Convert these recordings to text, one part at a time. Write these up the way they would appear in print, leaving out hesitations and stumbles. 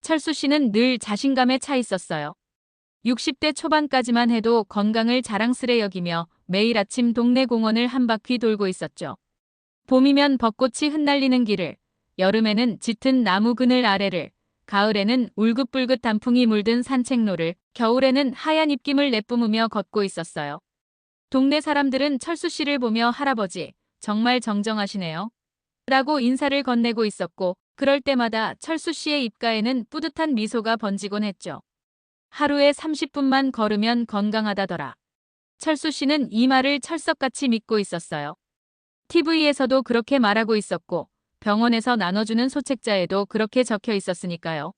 철수 씨는 늘 자신감에 차 있었어요. 60대 초반까지만 해도 건강을 자랑스레 여기며 매일 아침 동네 공원을 한 바퀴 돌고 있었죠. 봄이면 벚꽃이 흩날리는 길을, 여름에는 짙은 나무 그늘 아래를, 가을에는 울긋불긋 단풍이 물든 산책로를, 겨울에는 하얀 입김을 내뿜으며 걷고 있었어요. 동네 사람들은 철수 씨를 보며 할아버지, 정말 정정하시네요. 라고 인사를 건네고 있었고, 그럴 때마다 철수 씨의 입가에는 뿌듯한 미소가 번지곤 했죠. 하루에 30분만 걸으면 건강하다더라. 철수 씨는 이 말을 철석같이 믿고 있었어요. TV에서도 그렇게 말하고 있었고, 병원에서 나눠주는 소책자에도 그렇게 적혀 있었으니까요.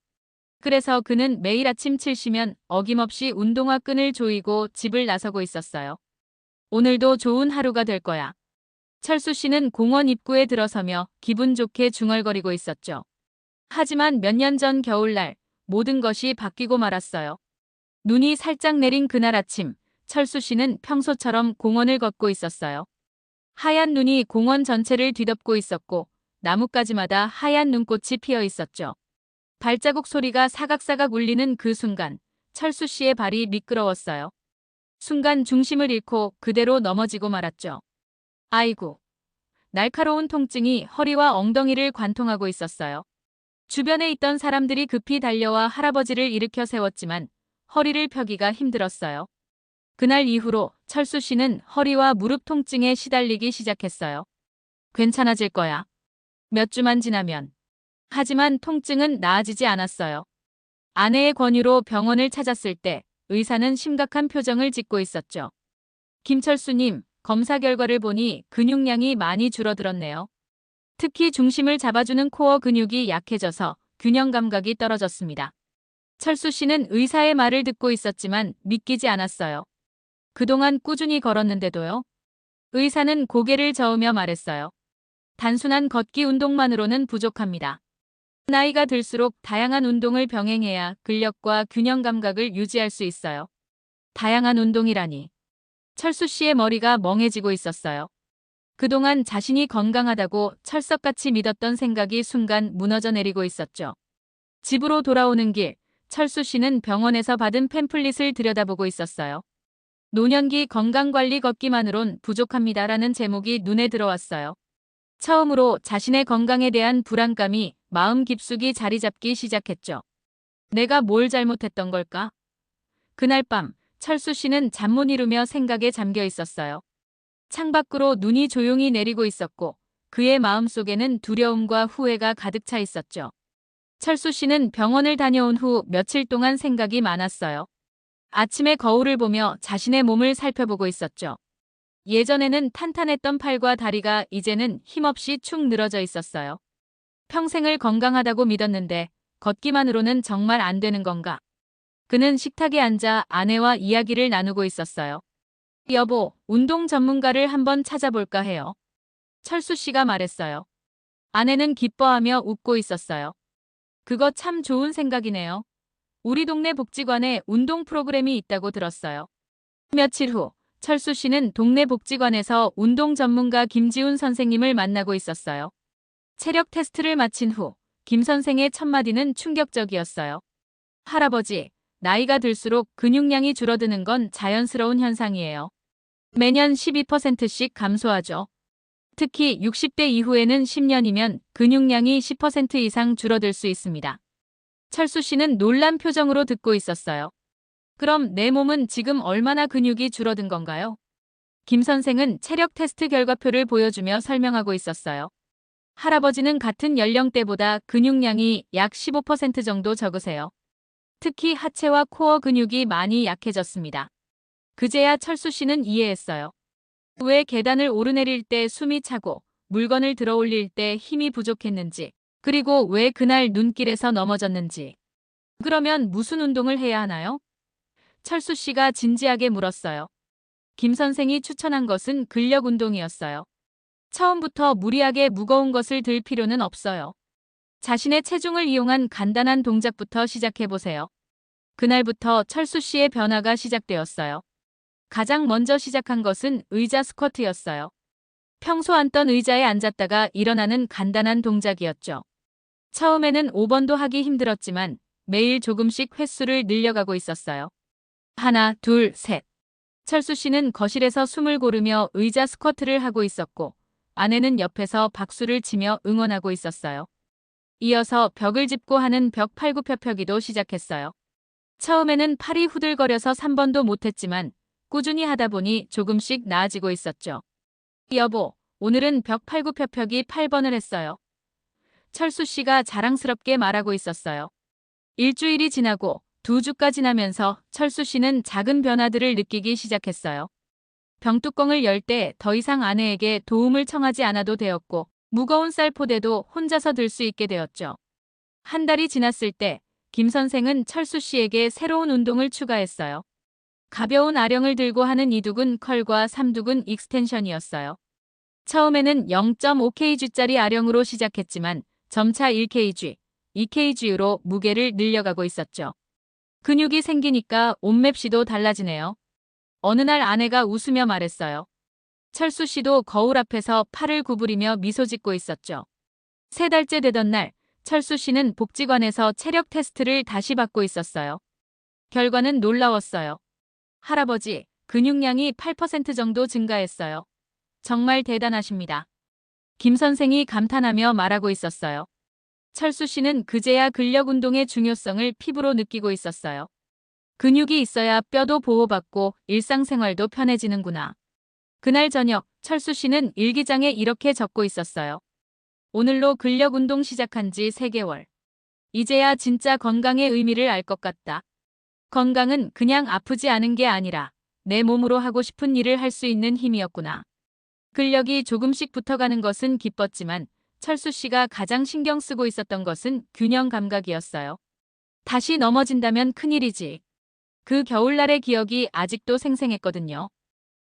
그래서 그는 매일 아침 7시면 어김없이 운동화 끈을 조이고 집을 나서고 있었어요. 오늘도 좋은 하루가 될 거야. 철수 씨는 공원 입구에 들어서며 기분 좋게 중얼거리고 있었죠. 하지만 몇 년 전 겨울날 모든 것이 바뀌고 말았어요. 눈이 살짝 내린 그날 아침, 철수 씨는 평소처럼 공원을 걷고 있었어요. 하얀 눈이 공원 전체를 뒤덮고 있었고 나뭇가지마다 하얀 눈꽃이 피어 있었죠. 발자국 소리가 사각사각 울리는 그 순간 철수 씨의 발이 미끄러웠어요. 순간 중심을 잃고 그대로 넘어지고 말았죠. 아이고. 날카로운 통증이 허리와 엉덩이를 관통하고 있었어요. 주변에 있던 사람들이 급히 달려와 할아버지를 일으켜 세웠지만 허리를 펴기가 힘들었어요. 그날 이후로 철수 씨는 허리와 무릎 통증에 시달리기 시작했어요. 괜찮아질 거야. 몇 주만 지나면. 하지만 통증은 나아지지 않았어요. 아내의 권유로 병원을 찾았을 때 의사는 심각한 표정을 짓고 있었죠. 김철수님, 검사 결과를 보니 근육량이 많이 줄어들었네요. 특히 중심을 잡아주는 코어 근육이 약해져서 균형 감각이 떨어졌습니다. 철수 씨는 의사의 말을 듣고 있었지만 믿기지 않았어요. 그동안 꾸준히 걸었는데도요. 의사는 고개를 저으며 말했어요. 단순한 걷기 운동만으로는 부족합니다. 나이가 들수록 다양한 운동을 병행해야 근력과 균형 감각을 유지할 수 있어요. 다양한 운동이라니. 철수 씨의 머리가 멍해지고 있었어요. 그동안 자신이 건강하다고 철석같이 믿었던 생각이 순간 무너져 내리고 있었죠. 집으로 돌아오는 길, 철수 씨는 병원에서 받은 팸플릿을 들여다보고 있었어요. 노년기 건강관리 걷기만으론 부족합니다라는 제목이 눈에 들어왔어요. 처음으로 자신의 건강에 대한 불안감이 마음 깊숙이 자리 잡기 시작했죠. 내가 뭘 잘못했던 걸까? 그날 밤, 철수 씨는 잠 못 이루며 생각에 잠겨 있었어요. 창밖으로 눈이 조용히 내리고 있었고 그의 마음속에는 두려움과 후회가 가득 차 있었죠. 철수 씨는 병원을 다녀온 후 며칠 동안 생각이 많았어요. 아침에 거울을 보며 자신의 몸을 살펴보고 있었죠. 예전에는 탄탄했던 팔과 다리가 이제는 힘없이 축 늘어져 있었어요. 평생을 건강하다고 믿었는데 걷기만으로는 정말 안 되는 건가? 그는 식탁에 앉아 아내와 이야기를 나누고 있었어요. 여보, 운동 전문가를 한번 찾아볼까 해요. 철수 씨가 말했어요. 아내는 기뻐하며 웃고 있었어요. 그거 참 좋은 생각이네요. 우리 동네 복지관에 운동 프로그램이 있다고 들었어요. 며칠 후, 철수 씨는 동네 복지관에서 운동 전문가 김지훈 선생님을 만나고 있었어요. 체력 테스트를 마친 후, 김 선생의 첫마디는 충격적이었어요. 할아버지, 나이가 들수록 근육량이 줄어드는 건 자연스러운 현상이에요. 매년 12%씩 감소하죠. 특히 60대 이후에는 10년이면 근육량이 10% 이상 줄어들 수 있습니다. 철수 씨는 놀란 표정으로 듣고 있었어요. 그럼 내 몸은 지금 얼마나 근육이 줄어든 건가요? 김 선생은 체력 테스트 결과표를 보여주며 설명하고 있었어요. 할아버지는 같은 연령대보다 근육량이 약 15% 정도 적으세요. 특히 하체와 코어 근육이 많이 약해졌습니다. 그제야 철수 씨는 이해했어요. 왜 계단을 오르내릴 때 숨이 차고 물건을 들어 올릴 때 힘이 부족했는지, 그리고 왜 그날 눈길에서 넘어졌는지. 그러면 무슨 운동을 해야 하나요? 철수 씨가 진지하게 물었어요. 김 선생이 추천한 것은 근력 운동이었어요. 처음부터 무리하게 무거운 것을 들 필요는 없어요. 자신의 체중을 이용한 간단한 동작부터 시작해보세요. 그날부터 철수 씨의 변화가 시작되었어요. 가장 먼저 시작한 것은 의자 스쿼트였어요. 평소 앉던 의자에 앉았다가 일어나는 간단한 동작이었죠. 처음에는 5번도 하기 힘들었지만 매일 조금씩 횟수를 늘려가고 있었어요. 하나, 둘, 셋. 철수 씨는 거실에서 숨을 고르며 의자 스쿼트를 하고 있었고, 아내는 옆에서 박수를 치며 응원하고 있었어요. 이어서 벽을 짚고 하는 벽 팔굽혀펴기도 시작했어요. 처음에는 팔이 후들거려서 3번도 못했지만 꾸준히 하다 보니 조금씩 나아지고 있었죠. 여보, 오늘은 벽 팔굽혀펴기 8번을 했어요. 철수 씨가 자랑스럽게 말하고 있었어요. 일주일이 지나고 2주가 지나면서 철수 씨는 작은 변화들을 느끼기 시작했어요. 병뚜껑을 열 때 더 이상 아내에게 도움을 청하지 않아도 되었고, 무거운 쌀포대도 혼자서 들 수 있게 되었죠. 한 달이 지났을 때 김 선생은 철수 씨에게 새로운 운동을 추가했어요. 가벼운 아령을 들고 하는 2두근 컬과 3두근 익스텐션이었어요. 처음에는 0.5kg짜리 아령으로 시작했지만 점차 1kg, 2kg로 무게를 늘려가고 있었죠. 근육이 생기니까 옷맵시도 달라지네요. 어느 날 아내가 웃으며 말했어요. 철수 씨도 거울 앞에서 팔을 구부리며 미소 짓고 있었죠. 3달째 되던 날, 철수 씨는 복지관에서 체력 테스트를 다시 받고 있었어요. 결과는 놀라웠어요. 할아버지, 근육량이 8% 정도 증가했어요. 정말 대단하십니다. 김 선생이 감탄하며 말하고 있었어요. 철수 씨는 그제야 근력 운동의 중요성을 피부로 느끼고 있었어요. 근육이 있어야 뼈도 보호받고 일상생활도 편해지는구나. 그날 저녁, 철수 씨는 일기장에 이렇게 적고 있었어요. 오늘로 근력 운동 시작한 지 3개월. 이제야 진짜 건강의 의미를 알 것 같다. 건강은 그냥 아프지 않은 게 아니라 내 몸으로 하고 싶은 일을 할 수 있는 힘이었구나. 근력이 조금씩 붙어가는 것은 기뻤지만 철수 씨가 가장 신경 쓰고 있었던 것은 균형 감각이었어요. 다시 넘어진다면 큰일이지. 그 겨울날의 기억이 아직도 생생했거든요.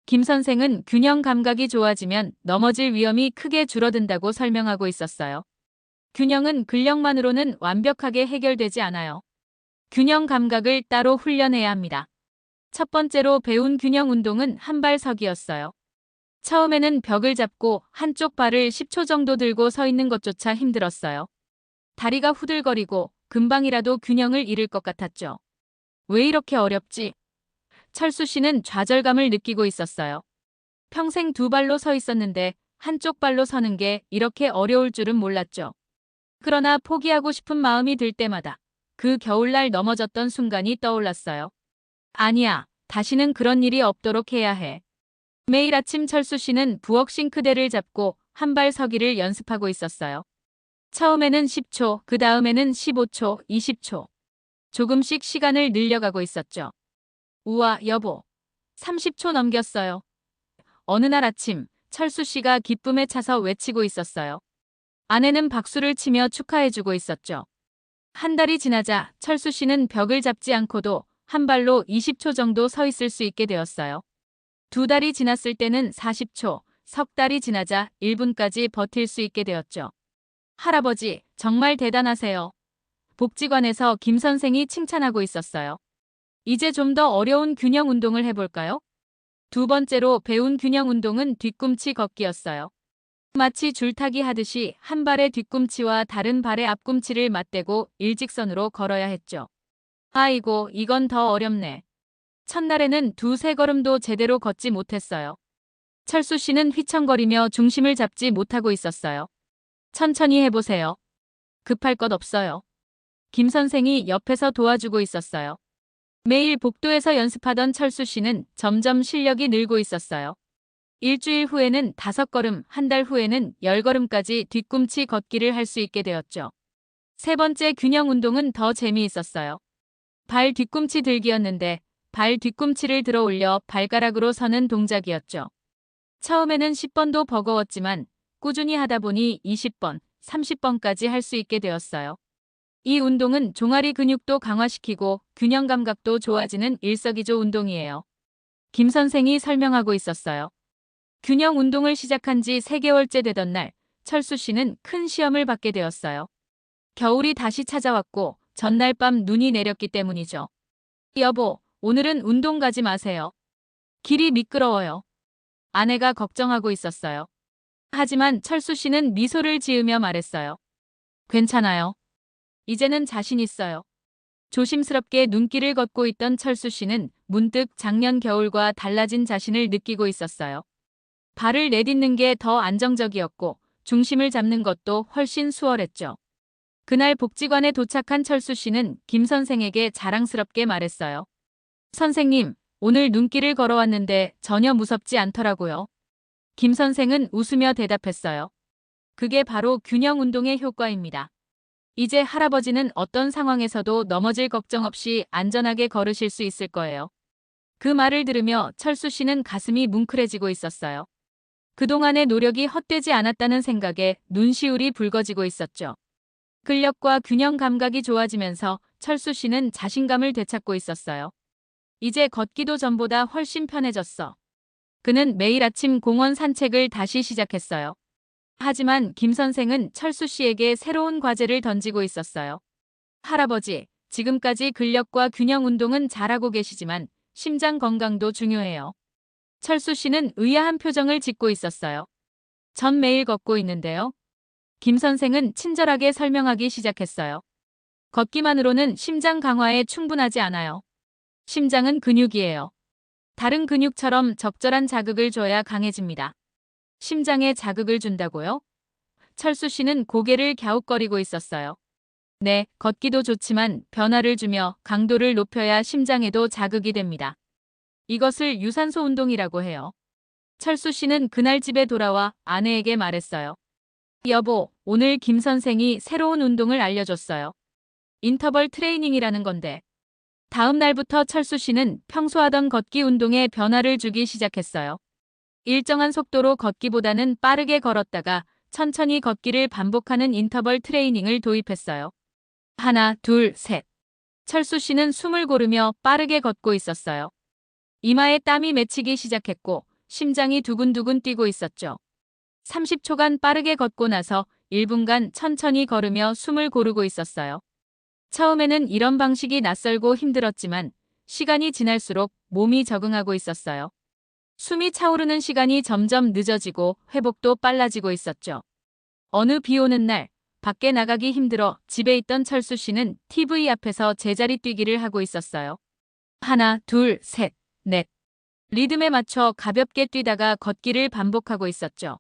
김 선생은 균형 감각이 좋아지면 넘어질 위험이 크게 줄어든다고 설명하고 있었어요. 균형은 근력만으로는 완벽하게 해결되지 않아요. 균형 감각을 따로 훈련해야 합니다. 첫 번째로 배운 균형 운동은 한발서기였어요. 처음에는 벽을 잡고 한쪽 발을 10초 정도 들고 서 있는 것조차 힘들었어요. 다리가 후들거리고 금방이라도 균형을 잃을 것 같았죠. 왜 이렇게 어렵지? 철수 씨는 좌절감을 느끼고 있었어요. 평생 2발로 서 있었는데 한쪽 발로 서는 게 이렇게 어려울 줄은 몰랐죠. 그러나 포기하고 싶은 마음이 들 때마다 그 겨울날 넘어졌던 순간이 떠올랐어요. 아니야, 다시는 그런 일이 없도록 해야 해. 매일 아침 철수 씨는 부엌 싱크대를 잡고 한 발 서기를 연습하고 있었어요. 처음에는 10초, 그 다음에는 15초, 20초. 조금씩 시간을 늘려가고 있었죠. 우와, 여보. 30초 넘겼어요. 어느 날 아침, 철수 씨가 기쁨에 차서 외치고 있었어요. 아내는 박수를 치며 축하해주고 있었죠. 한 달이 지나자 철수 씨는 벽을 잡지 않고도 한 발로 20초 정도 서 있을 수 있게 되었어요. 2달이 지났을 때는 40초, 석 달이 지나자 1분까지 버틸 수 있게 되었죠. 할아버지, 정말 대단하세요. 복지관에서 김 선생이 칭찬하고 있었어요. 이제 좀 더 어려운 균형 운동을 해볼까요? 2번째로 배운 균형 운동은 뒤꿈치 걷기였어요. 마치 줄타기 하듯이 한 발의 뒤꿈치와 다른 발의 앞꿈치를 맞대고 일직선으로 걸어야 했죠. 아이고, 이건 더 어렵네. 첫날에는 2~3걸음도 제대로 걷지 못했어요. 철수 씨는 휘청거리며 중심을 잡지 못하고 있었어요. 천천히 해보세요. 급할 것 없어요. 김 선생이 옆에서 도와주고 있었어요. 매일 복도에서 연습하던 철수 씨는 점점 실력이 늘고 있었어요. 일주일 후에는 5걸음, 한 달 후에는 10걸음까지 뒤꿈치 걷기를 할 수 있게 되었죠. 3번째 균형 운동은 더 재미있었어요. 발 뒤꿈치 들기였는데 발 뒤꿈치를 들어 올려 발가락으로 서는 동작이었죠. 처음에는 10번도 버거웠지만 꾸준히 하다 보니 20번, 30번까지 할 수 있게 되었어요. 이 운동은 종아리 근육도 강화시키고 균형 감각도 좋아지는 일석이조 운동이에요. 김 선생이 설명하고 있었어요. 균형 운동을 시작한 지 3개월째 되던 날, 철수 씨는 큰 시험을 받게 되었어요. 겨울이 다시 찾아왔고 전날 밤 눈이 내렸기 때문이죠. 여보, 오늘은 운동 가지 마세요. 길이 미끄러워요. 아내가 걱정하고 있었어요. 하지만 철수 씨는 미소를 지으며 말했어요. 괜찮아요. 이제는 자신 있어요. 조심스럽게 눈길을 걷고 있던 철수 씨는 문득 작년 겨울과 달라진 자신을 느끼고 있었어요. 발을 내딛는 게 더 안정적이었고 중심을 잡는 것도 훨씬 수월했죠. 그날 복지관에 도착한 철수 씨는 김 선생에게 자랑스럽게 말했어요. 선생님, 오늘 눈길을 걸어왔는데 전혀 무섭지 않더라고요. 김 선생은 웃으며 대답했어요. 그게 바로 균형 운동의 효과입니다. 이제 할아버지는 어떤 상황에서도 넘어질 걱정 없이 안전하게 걸으실 수 있을 거예요. 그 말을 들으며 철수 씨는 가슴이 뭉클해지고 있었어요. 그동안의 노력이 헛되지 않았다는 생각에 눈시울이 붉어지고 있었죠. 근력과 균형 감각이 좋아지면서 철수 씨는 자신감을 되찾고 있었어요. 이제 걷기도 전보다 훨씬 편해졌어. 그는 매일 아침 공원 산책을 다시 시작했어요. 하지만 김 선생은 철수 씨에게 새로운 과제를 던지고 있었어요. 할아버지, 지금까지 근력과 균형 운동은 잘하고 계시지만 심장 건강도 중요해요. 철수 씨는 의아한 표정을 짓고 있었어요. 전 매일 걷고 있는데요. 김 선생은 친절하게 설명하기 시작했어요. 걷기만으로는 심장 강화에 충분하지 않아요. 심장은 근육이에요. 다른 근육처럼 적절한 자극을 줘야 강해집니다. 심장에 자극을 준다고요? 철수 씨는 고개를 갸웃거리고 있었어요. 네, 걷기도 좋지만 변화를 주며 강도를 높여야 심장에도 자극이 됩니다. 이것을 유산소 운동이라고 해요. 철수 씨는 그날 집에 돌아와 아내에게 말했어요. 여보, 오늘 김 선생이 새로운 운동을 알려줬어요. 인터벌 트레이닝이라는 건데. 다음 날부터 철수 씨는 평소 하던 걷기 운동에 변화를 주기 시작했어요. 일정한 속도로 걷기보다는 빠르게 걸었다가 천천히 걷기를 반복하는 인터벌 트레이닝을 도입했어요. 하나, 둘, 셋. 철수 씨는 숨을 고르며 빠르게 걷고 있었어요. 이마에 땀이 맺히기 시작했고 심장이 두근두근 뛰고 있었죠. 30초간 빠르게 걷고 나서 1분간 천천히 걸으며 숨을 고르고 있었어요. 처음에는 이런 방식이 낯설고 힘들었지만 시간이 지날수록 몸이 적응하고 있었어요. 숨이 차오르는 시간이 점점 늦어지고 회복도 빨라지고 있었죠. 어느 비 오는 날 밖에 나가기 힘들어 집에 있던 철수 씨는 TV 앞에서 제자리 뛰기를 하고 있었어요. 하나, 둘, 셋, 넷. 리듬에 맞춰 가볍게 뛰다가 걷기를 반복하고 있었죠.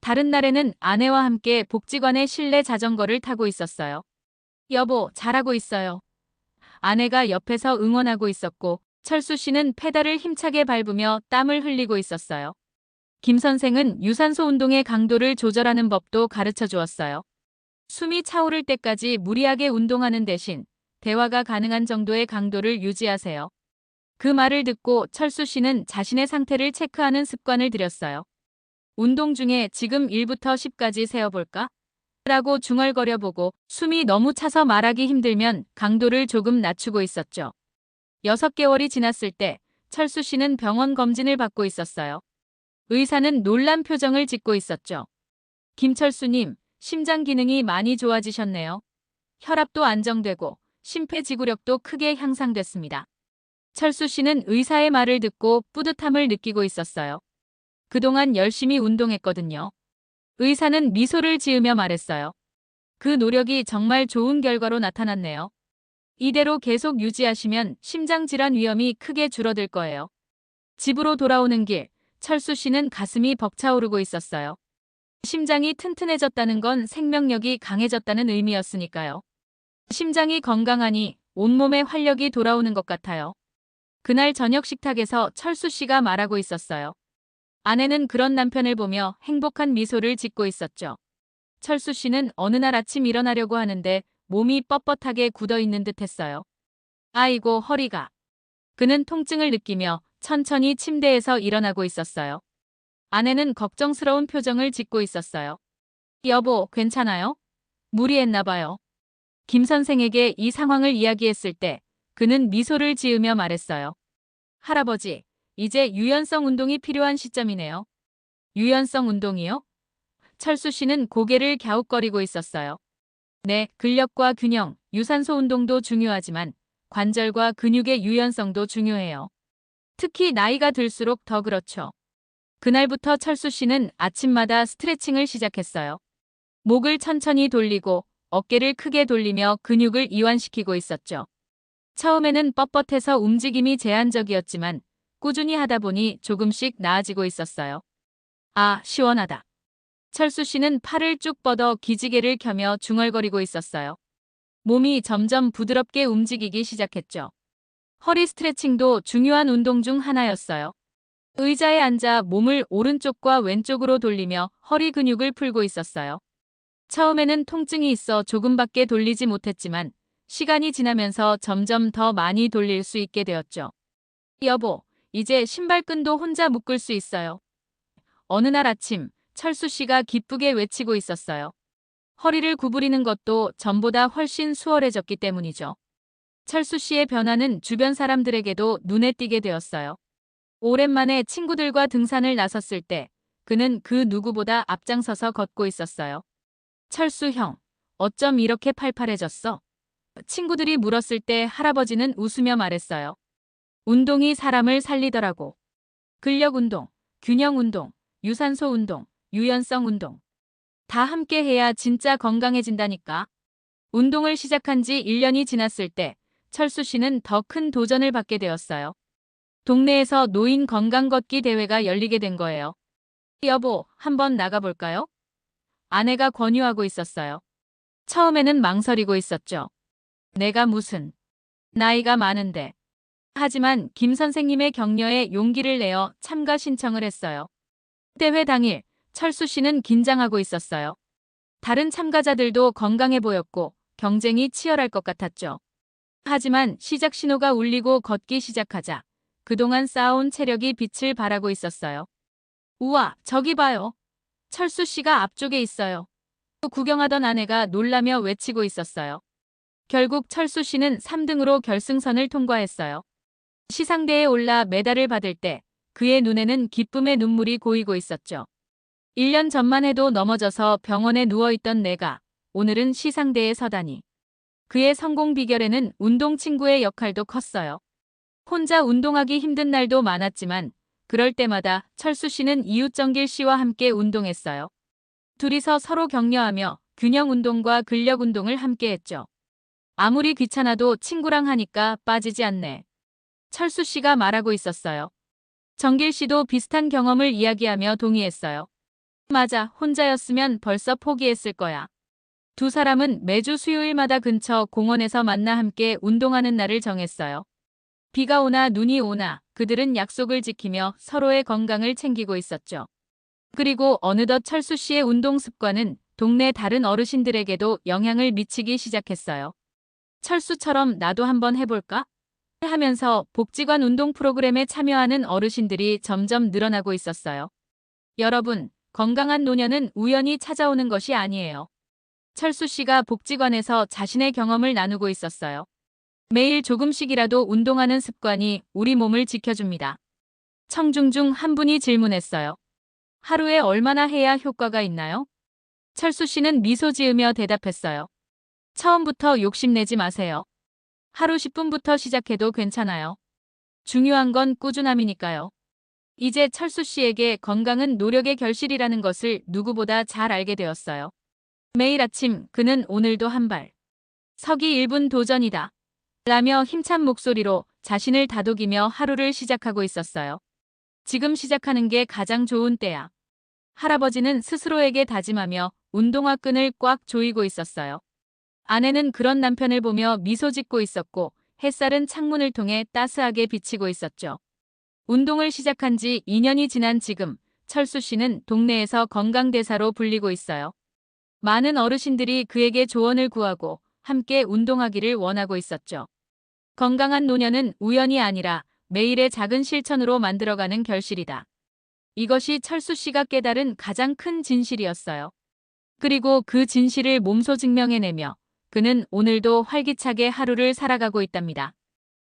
다른 날에는 아내와 함께 복지관의 실내 자전거를 타고 있었어요. 여보, 잘하고 있어요. 아내가 옆에서 응원하고 있었고 철수 씨는 페달을 힘차게 밟으며 땀을 흘리고 있었어요. 김 선생은 유산소 운동의 강도를 조절하는 법도 가르쳐 주었어요. 숨이 차오를 때까지 무리하게 운동하는 대신 대화가 가능한 정도의 강도를 유지하세요. 그 말을 듣고 철수 씨는 자신의 상태를 체크하는 습관을 들였어요. 운동 중에 지금 1부터 10까지 세어볼까? 라고 중얼거려 보고 숨이 너무 차서 말하기 힘들면 강도를 조금 낮추고 있었죠. 6개월이 지났을 때 철수 씨는 병원 검진을 받고 있었어요. 의사는 놀란 표정을 짓고 있었죠. 김철수님, 심장 기능이 많이 좋아지셨네요. 혈압도 안정되고 심폐지구력도 크게 향상됐습니다. 철수 씨는 의사의 말을 듣고 뿌듯함을 느끼고 있었어요. 그동안 열심히 운동했거든요. 의사는 미소를 지으며 말했어요. 그 노력이 정말 좋은 결과로 나타났네요. 이대로 계속 유지하시면 심장질환 위험이 크게 줄어들 거예요. 집으로 돌아오는 길, 철수 씨는 가슴이 벅차오르고 있었어요. 심장이 튼튼해졌다는 건 생명력이 강해졌다는 의미였으니까요. 심장이 건강하니 온몸에 활력이 돌아오는 것 같아요. 그날 저녁 식탁에서 철수 씨가 말하고 있었어요. 아내는 그런 남편을 보며 행복한 미소를 짓고 있었죠. 철수 씨는 어느 날 아침 일어나려고 하는데 몸이 뻣뻣하게 굳어 있는 듯 했어요. 아이고, 허리가. 그는 통증을 느끼며 천천히 침대에서 일어나고 있었어요. 아내는 걱정스러운 표정을 짓고 있었어요. 여보, 괜찮아요? 무리했나 봐요. 김 선생에게 이 상황을 이야기했을 때 그는 미소를 지으며 말했어요. 할아버지, 이제 유연성 운동이 필요한 시점이네요. 유연성 운동이요? 철수 씨는 고개를 갸웃거리고 있었어요. 네, 근력과 균형, 유산소 운동도 중요하지만 관절과 근육의 유연성도 중요해요. 특히 나이가 들수록 더 그렇죠. 그날부터 철수 씨는 아침마다 스트레칭을 시작했어요. 목을 천천히 돌리고 어깨를 크게 돌리며 근육을 이완시키고 있었죠. 처음에는 뻣뻣해서 움직임이 제한적이었지만 꾸준히 하다 보니 조금씩 나아지고 있었어요. 아, 시원하다. 철수 씨는 팔을 쭉 뻗어 기지개를 켜며 중얼거리고 있었어요. 몸이 점점 부드럽게 움직이기 시작했죠. 허리 스트레칭도 중요한 운동 중 하나였어요. 의자에 앉아 몸을 오른쪽과 왼쪽으로 돌리며 허리 근육을 풀고 있었어요. 처음에는 통증이 있어 조금밖에 돌리지 못했지만 시간이 지나면서 점점 더 많이 돌릴 수 있게 되었죠. 여보, 이제 신발끈도 혼자 묶을 수 있어요. 어느 날 아침, 철수 씨가 기쁘게 외치고 있었어요. 허리를 구부리는 것도 전보다 훨씬 수월해졌기 때문이죠. 철수 씨의 변화는 주변 사람들에게도 눈에 띄게 되었어요. 오랜만에 친구들과 등산을 나섰을 때 그는 그 누구보다 앞장서서 걷고 있었어요. 철수 형, 어쩜 이렇게 팔팔해졌어? 친구들이 물었을 때 할아버지는 웃으며 말했어요. 운동이 사람을 살리더라고. 근력 운동, 균형 운동, 유산소 운동, 유연성 운동. 다 함께 해야 진짜 건강해진다니까. 운동을 시작한 지 1년이 지났을 때 철수 씨는 더 큰 도전을 받게 되었어요. 동네에서 노인 건강 걷기 대회가 열리게 된 거예요. 여보, 한번 나가볼까요? 아내가 권유하고 있었어요. 처음에는 망설이고 있었죠. 내가 무슨, 나이가 많은데. 하지만 김 선생님의 격려에 용기를 내어 참가 신청을 했어요. 대회 당일, 철수 씨는 긴장하고 있었어요. 다른 참가자들도 건강해 보였고 경쟁이 치열할 것 같았죠. 하지만 시작 신호가 울리고 걷기 시작하자 그동안 쌓아온 체력이 빛을 발하고 있었어요. 우와, 저기 봐요. 철수 씨가 앞쪽에 있어요. 구경하던 아내가 놀라며 외치고 있었어요. 결국 철수 씨는 3등으로 결승선을 통과했어요. 시상대에 올라 메달을 받을 때 그의 눈에는 기쁨의 눈물이 고이고 있었죠. 1년 전만 해도 넘어져서 병원에 누워있던 내가 오늘은 시상대에 서다니. 그의 성공 비결에는 운동 친구의 역할도 컸어요. 혼자 운동하기 힘든 날도 많았지만 그럴 때마다 철수 씨는 이웃정길 씨와 함께 운동했어요. 둘이서 서로 격려하며 균형 운동과 근력 운동을 함께 했죠. 아무리 귀찮아도 친구랑 하니까 빠지지 않네. 철수 씨가 말하고 있었어요. 정길 씨도 비슷한 경험을 이야기하며 동의했어요. 맞아, 혼자였으면 벌써 포기했을 거야. 두 사람은 매주 수요일마다 근처 공원에서 만나 함께 운동하는 날을 정했어요. 비가 오나 눈이 오나 그들은 약속을 지키며 서로의 건강을 챙기고 있었죠. 그리고 어느덧 철수 씨의 운동 습관은 동네 다른 어르신들에게도 영향을 미치기 시작했어요. 철수처럼 나도 한번 해볼까? 하면서 복지관 운동 프로그램에 참여하는 어르신들이 점점 늘어나고 있었어요. 여러분, 건강한 노년은 우연히 찾아오는 것이 아니에요. 철수 씨가 복지관에서 자신의 경험을 나누고 있었어요. 매일 조금씩이라도 운동하는 습관이 우리 몸을 지켜줍니다. 청중 중 한 분이 질문했어요. 하루에 얼마나 해야 효과가 있나요? 철수 씨는 미소 지으며 대답했어요. 처음부터 욕심내지 마세요. 하루 10분부터 시작해도 괜찮아요. 중요한 건 꾸준함이니까요. 이제 철수 씨에게 건강은 노력의 결실이라는 것을 누구보다 잘 알게 되었어요. 매일 아침 그는 오늘도 한 발. 서기 1분 도전이다. 라며 힘찬 목소리로 자신을 다독이며 하루를 시작하고 있었어요. 지금 시작하는 게 가장 좋은 때야. 할아버지는 스스로에게 다짐하며 운동화 끈을 꽉 조이고 있었어요. 아내는 그런 남편을 보며 미소 짓고 있었고 햇살은 창문을 통해 따스하게 비치고 있었죠. 운동을 시작한 지 2년이 지난 지금 철수 씨는 동네에서 건강대사로 불리고 있어요. 많은 어르신들이 그에게 조언을 구하고 함께 운동하기를 원하고 있었죠. 건강한 노년은 우연이 아니라 매일의 작은 실천으로 만들어가는 결실이다. 이것이 철수 씨가 깨달은 가장 큰 진실이었어요. 그리고 그 진실을 몸소 증명해내며 그는 오늘도 활기차게 하루를 살아가고 있답니다.